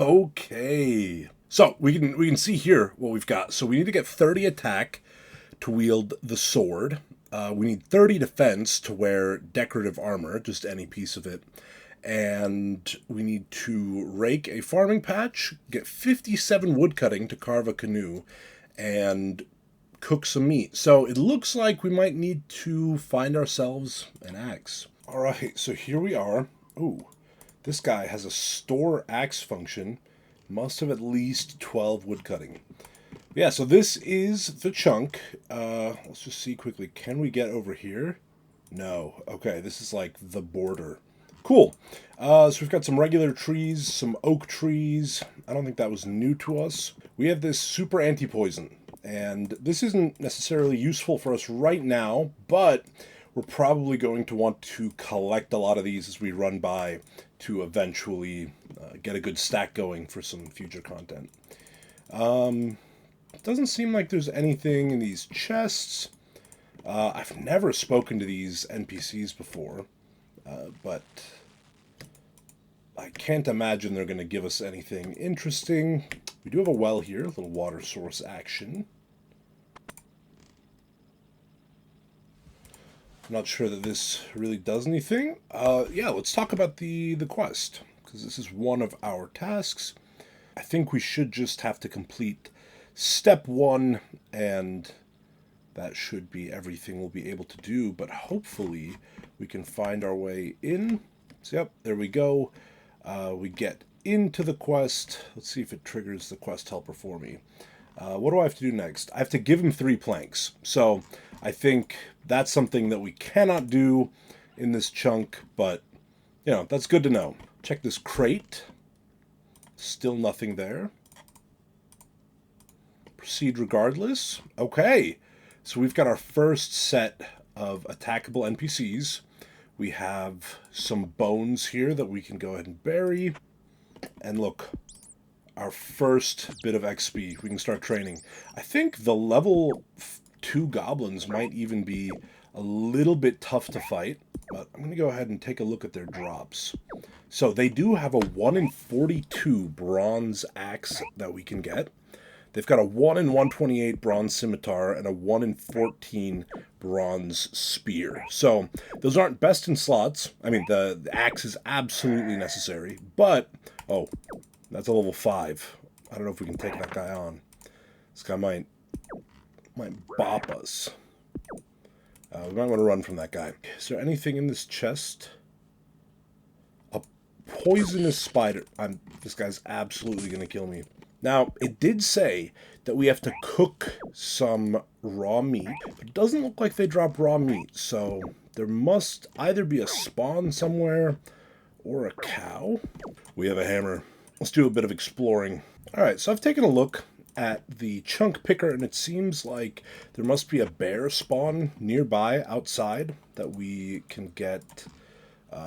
Okay. So we can see here what we've got. So we need to get 30 attack to wield the sword. We need 30 defense to wear decorative armor, just any piece of it. And we need to rake a farming patch, get 57 woodcutting to carve a canoe, and cook some meat. So it looks like we might need to find ourselves an axe. All right, so here we are. Ooh, this guy has a store axe function. Must have at least 12 woodcutting. Yeah, so this is the chunk. Let's just see quickly. Can we get over here? No. Okay, this is like the border. Cool. So we've got some regular trees, some oak trees. I don't think that was new to us. We have this super anti-poison, and this isn't necessarily useful for us right now, but we're probably going to want to collect a lot of these as we run by to eventually get a good stack going for some future content. It doesn't seem like there's anything in these chests. I've never spoken to these NPCs before, but I can't imagine they're going to give us anything interesting. We do have a well here, a little water source action. I'm not sure that this really does anything. Yeah, let's talk about the quest, because this is one of our tasks. I think we should just have to complete step 1, and that should be everything we'll be able to do, but hopefully we can find our way in. So yep, there we go. We get into the quest. Let's see if it triggers the quest helper for me. What do I have to do next? I have to give him 3 planks. So I think that's something that we cannot do in this chunk, but, you know, that's good to know. Check this crate. Still nothing there. Proceed regardless. Okay, so we've got our first set of attackable NPCs. We have some bones here that we can go ahead and bury. And look, our first bit of XP. We can start training. I think the level 2 goblins might even be a little bit tough to fight, but I'm going to go ahead and take a look at their drops. So they do have a 1 in 42 bronze axe that we can get. They've got a 1 in 128 bronze scimitar and a 1 in 14 bronze spear. So those aren't best in slots. I mean, the axe is absolutely necessary, but, oh, that's a level 5. I don't know if we can take that guy on. This guy might bop us. We might want to run from that guy. Is there anything in this chest? A poisonous spider. This guy's absolutely going to kill me. Now, it did say that we have to cook some raw meat, but it doesn't look like they drop raw meat, so there must either be a spawn somewhere or a cow. We have a hammer. Let's do a bit of exploring. Alright, so I've taken a look at the chunk picker, and it seems like there must be a bear spawn nearby outside that we can get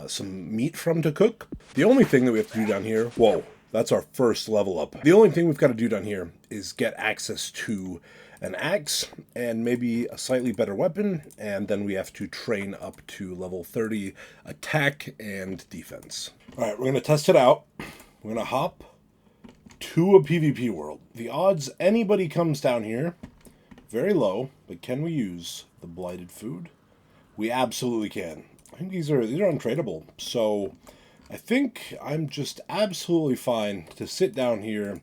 some meat from to cook. The only thing that we have to do down here... Whoa. That's our first level up. The only thing we've got to do down here is get access to an axe and maybe a slightly better weapon, and then we have to train up to level 30 attack and defense. All right, we're going to test it out. We're going to hop to a PvP world. The odds anybody comes down here, very low, but can we use the blighted food? We absolutely can. I think these are untradeable, so... I think I'm just absolutely fine to sit down here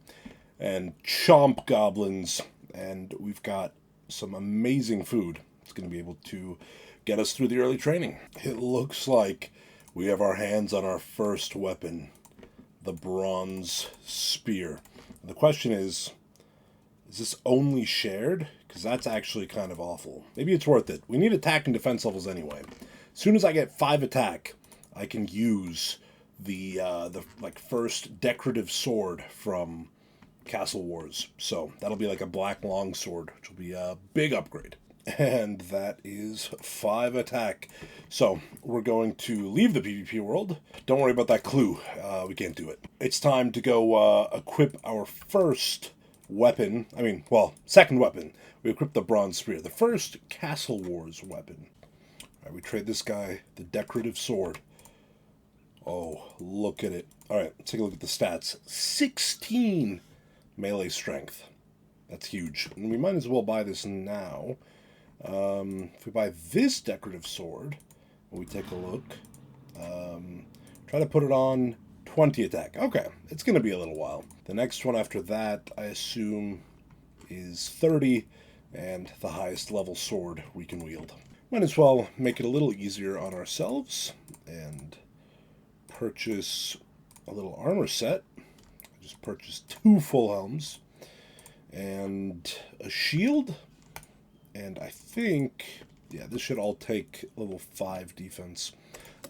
and chomp goblins, and we've got some amazing food. It's going to be able to get us through the early training. It looks like we have our hands on our first weapon, the bronze spear. The question is this only shared? Because that's actually kind of awful. Maybe it's worth it. We need attack and defense levels anyway. As soon as I get 5 attack, I can use the first decorative sword from Castle Wars. So that'll be like a black longsword, which will be a big upgrade. And that is 5 attack. So we're going to leave the PvP world. Don't worry about that clue. We can't do it. It's time to go equip our first weapon. Second weapon. We equip the bronze spear. The first Castle Wars weapon. All right, we trade this guy the decorative sword. Oh, look at it. All right, let's take a look at the stats. 16 melee strength. That's huge. And we might as well buy this now. If we buy this decorative sword, and we take a look, try to put it on 20 attack. Okay, it's going to be a little while. The next one after that, I assume, is 30, and the highest level sword we can wield. Might as well make it a little easier on ourselves and purchase a little armor set. I just purchased 2 full helms and a shield, and I think, yeah, this should all take level 5 defense.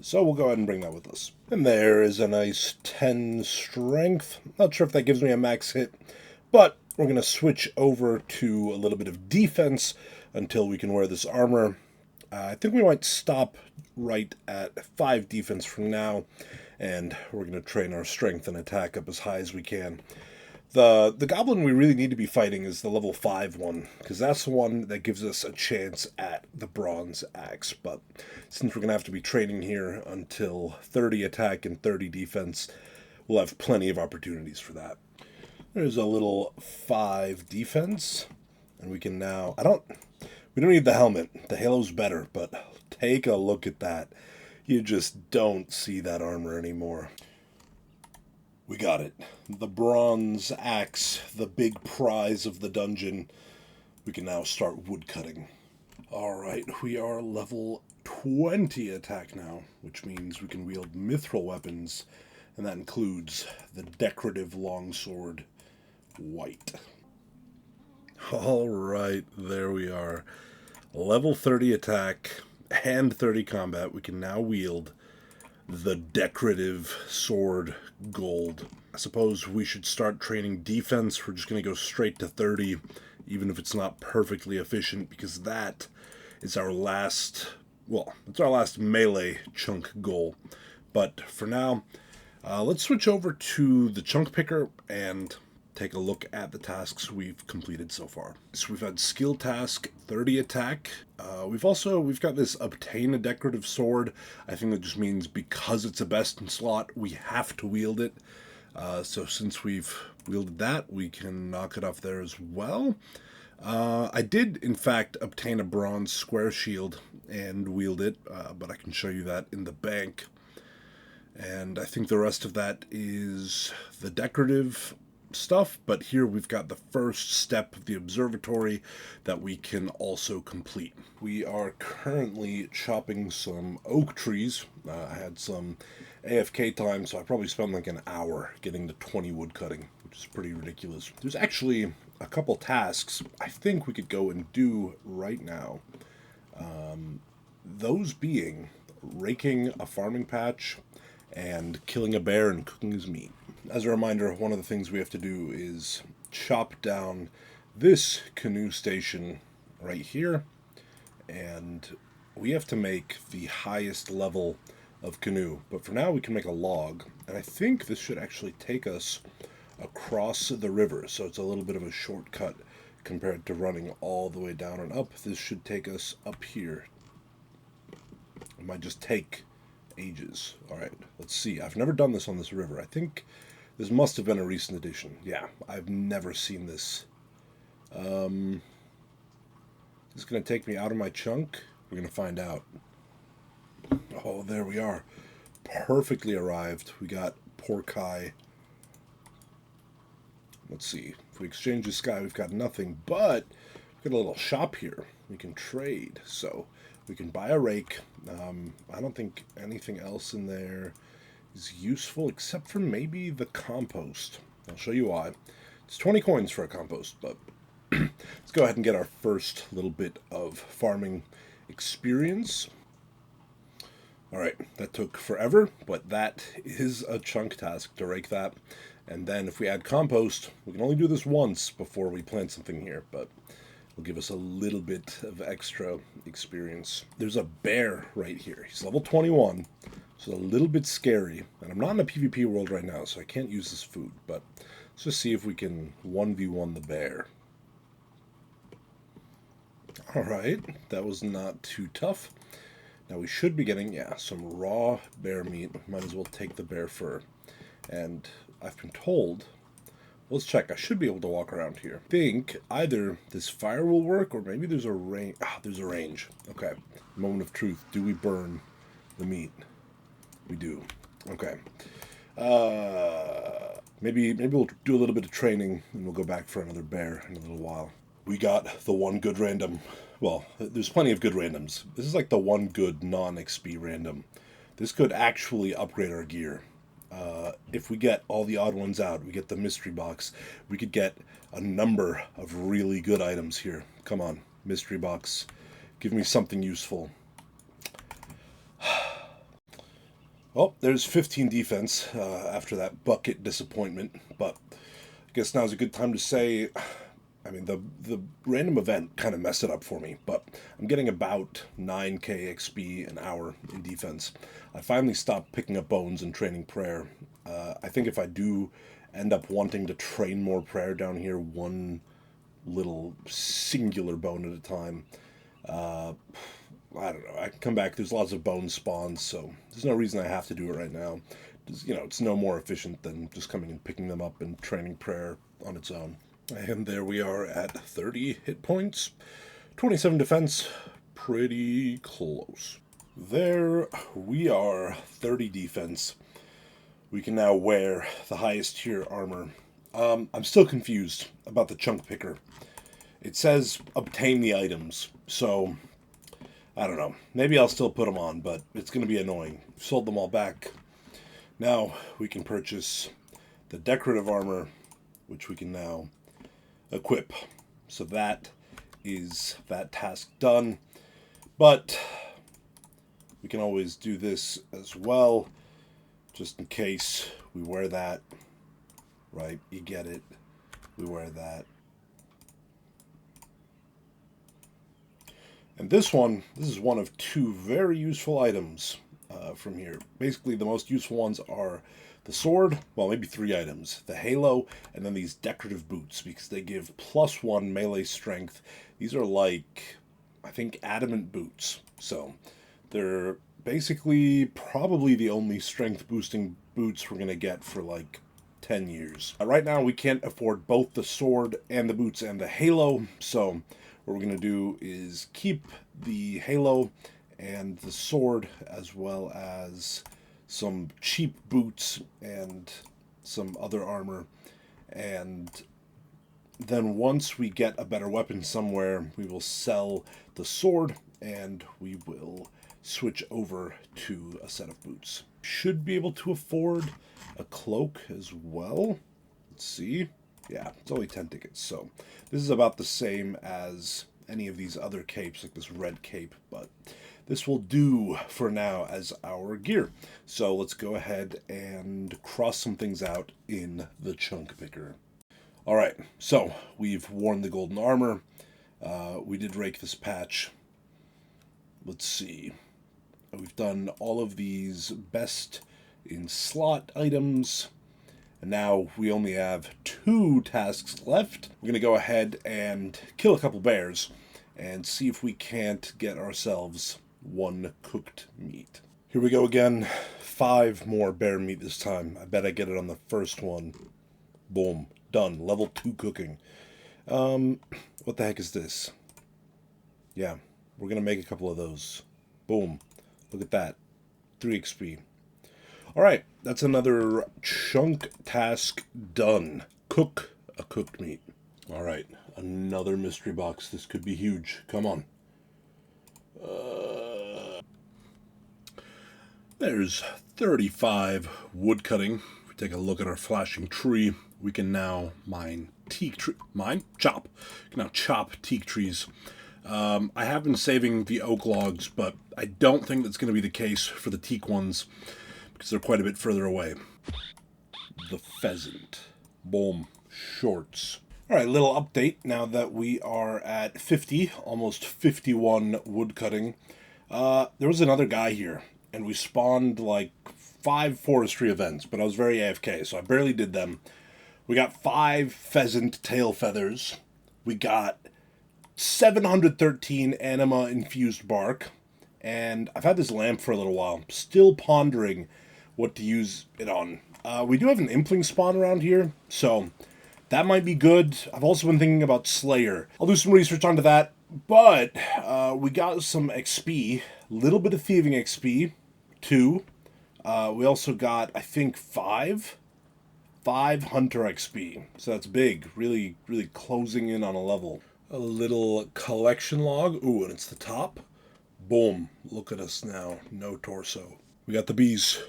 So we'll go ahead and bring that with us. And there is a nice 10 strength. Not sure if that gives me a max hit, but we're going to switch over to a little bit of defense until we can wear this armor. I think we might stop right at 5 defense from now, and we're going to train our strength and attack up as high as we can. The goblin we really need to be fighting is the level 5 one, because that's the one that gives us a chance at the bronze axe. But since we're going to have to be training here until 30 attack and 30 defense, we'll have plenty of opportunities for that. There's a little 5 defense, and we can now... we don't need the helmet. The halo's better, but take a look at that. You just don't see that armor anymore. We got it. The bronze axe, the big prize of the dungeon. We can now start woodcutting. Alright, we are level 20 attack now, which means we can wield mithril weapons, and that includes the decorative longsword, white. Alright, there we are. Level 30 attack and 30 combat. We can now wield the decorative sword, gold. I suppose we should start training defense. We're just going to go straight to 30, even if it's not perfectly efficient, because that is our last, well, it's our last melee chunk goal. But for now, let's switch over to the chunk picker and take a look at the tasks we've completed so far. So we've had skill task 30 attack. We've got this obtain a decorative sword. I think that just means because it's a best in slot, we have to wield it. So since we've wielded that, we can knock it off there as well. I did in fact obtain a bronze square shield and wield it, but I can show you that in the bank. And I think the rest of that is the decorative stuff, but here we've got the first step of the observatory that we can also complete. We are currently chopping some oak trees. I had some AFK time, so I probably spent like an hour getting to 20 wood cutting, which is pretty ridiculous. There's actually a couple tasks I think we could go and do right now. Those being raking a farming patch and killing a bear and cooking his meat. As a reminder, one of the things we have to do is chop down this canoe station right here, and we have to make the highest level of canoe. But for now we can make a log, and I think this should actually take us across the river, so it's a little bit of a shortcut compared to running all the way down and up. This should take us up here. It might just take ages. Alright, let's see. I've never done this on this river. I think this must have been a recent addition. Yeah, I've never seen this. This is going to take me out of my chunk. We're going to find out. Oh, there we are. Perfectly arrived. We got poor Kai. Let's see. If we exchange this guy, we've got nothing, but we've got a little shop here. We can trade. So we can buy a rake. I don't think anything else in there is useful except for maybe the compost. I'll show you why. It's 20 coins for a compost, but let's go ahead and get our first little bit of farming experience. Alright, that took forever, but that is a chunk task to rake that. And then if we add compost, we can only do this once before we plant something here, but will give us a little bit of extra experience. There's a bear right here. He's level 21, so a little bit scary. And I'm not in a PvP world right now, so I can't use this food, but let's just see if we can 1v1 the bear. Alright, that was not too tough. Now we should be getting, yeah, some raw bear meat. Might as well take the bear fur. And I've been told, let's check. I should be able to walk around here. I think either this fire will work or maybe there's a range. Ah, there's a range. Okay. Moment of truth. Do we burn the meat? We do. Okay. Maybe we'll do a little bit of training and we'll go back for another bear in a little while. We got the one good random. Well, there's plenty of good randoms. This is like the one good non-XP random. This could actually upgrade our gear. If we get all the odd ones out, we get the mystery box, we could get a number of really good items here. Come on, mystery box. Give me something useful. Well, there's 15 defense after that bucket disappointment, but I guess now's a good time to say, I mean, the random event kind of messed it up for me, but I'm getting about 9k XP an hour in defense. I finally stopped picking up bones and training prayer. I think if I do end up wanting to train more prayer down here, one little singular bone at a time, I don't know. I can come back. There's lots of bone spawns, so there's no reason I have to do it right now. It's no more efficient than just coming and picking them up and training prayer on its own. And there we are at 30 hit points, 27 defense, pretty close. There we are, 30 defense. We can now wear the highest tier armor. I'm still confused about the chunk picker. It says obtain the items, so I don't know. Maybe I'll still put them on, but it's going to be annoying. Sold them all back. Now we can purchase the decorative armor, which we can now equip. So that is that task done. But we can always do this as well, just in case we wear that. Right, you get it. We wear that. And this is one of two very useful items from here. Basically, the most useful ones are the sword, well, maybe three items. The halo, and then these decorative boots, because they give +1 melee strength. These are like, I think, adamant boots. So, they're basically probably the only strength boosting boots we're going to get for like 10 years. Right now, we can't afford both the sword and the boots and the halo, so what we're going to do is keep the halo and the sword, as well as some cheap boots and some other armor. And then once we get a better weapon somewhere, we will sell the sword and we will switch over to a set of boots. Should be able to afford a cloak as well. Let's see. Yeah, it's only 10 tickets, so this is about the same as any of these other capes, like this red cape, but this will do for now as our gear. So let's go ahead and cross some things out in the chunk picker. All right, so we've worn the golden armor. We did rake this patch. Let's see. We've done all of these best in slot items. And now we only have 2 tasks left. We're going to go ahead and kill a couple bears and see if we can't get ourselves 1 cooked meat. Here we go again. 5 more bear meat this time. I bet I get it on the first one. Boom. Done. Level 2 cooking. What the heck is this? Yeah, we're going to make a couple of those. Boom. Look at that. 3 XP. Alright, that's another chunk task done. Cook a cooked meat. Alright, another mystery box. This could be huge. Come on. There's 35 wood cutting. If we take a look at our flashing tree, we can now mine teak tree. Chop. We can now chop teak trees. I have been saving the oak logs, but I don't think that's going to be the case for the teak ones, because they're quite a bit further away. The pheasant. Boom. Shorts. Alright, little update now that we are at 50, almost 51 wood cutting. There was another guy here, and we spawned like 5 forestry events, but I was very AFK, so I barely did them. We got 5 pheasant tail feathers. We got 713 anima infused bark. and I've had this lamp for a little while. I'm still pondering what to use it on. We do have an impling spawn around here, so that might be good. I've also been thinking about Slayer. I'll do some research onto that, but we got some XP, little bit of thieving XP, 2. We also got, I think, 5 hunter XP. So that's big. Really, really closing in on a level. A little collection log. Ooh, and it's the top. Boom. Look at us now. No torso. We got the bees.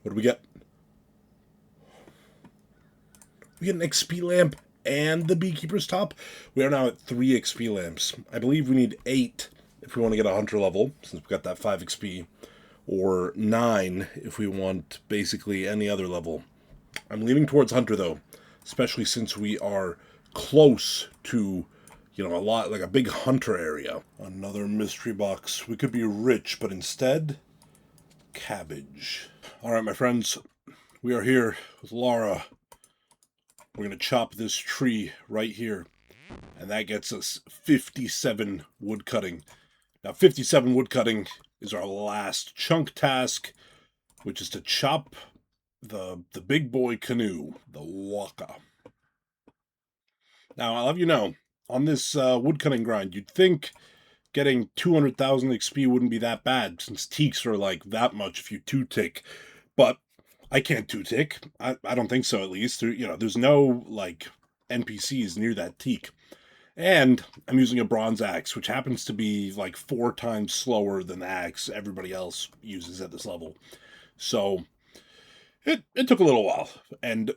What do we get? We get an XP lamp and the beekeeper's top. We are now at 3 XP lamps. I believe we need 8 if we want to get a hunter level, since we got that 5 XP, or 9 if we want basically any other level. I'm leaning towards hunter though, especially since we are close to, a lot, like a big hunter area. Another mystery box. We could be rich, but instead, cabbage. All right, my friends, we are here with Laura. We're going to chop this tree right here, and that gets us 57 wood cutting. Now, 57 wood cutting is our last chunk task, which is to chop the big boy canoe, the waka. Now, I'll have you know, on this woodcutting grind, you'd think getting 200,000 XP wouldn't be that bad, since teaks are like that much if you two-tick. But I can't two-tick. I don't think so, at least. There's no, like, NPCs near that teak. And I'm using a bronze axe, which happens to be like 4 times slower than the axe everybody else uses at this level. So it took a little while, and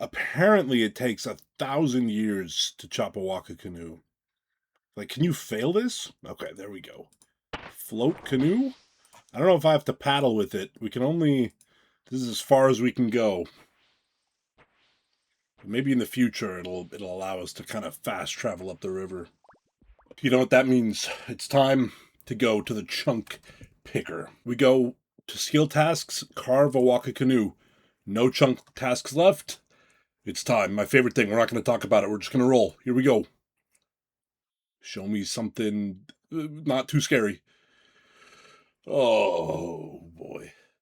apparently it takes 1,000 years to chop a waka canoe. Like, can you fail this? Okay, there we go. Float canoe? I don't know if I have to paddle with it. We can only... This is as far as we can go. Maybe in the future it'll allow us to kind of fast travel up the river. You know what that means? It's time to go to the chunk picker. We go to skill tasks, carve a waka canoe. No chunk tasks left. It's time. My favorite thing. We're not going to talk about it. We're just going to roll. Here we go. Show me something not too scary. Oh, boy.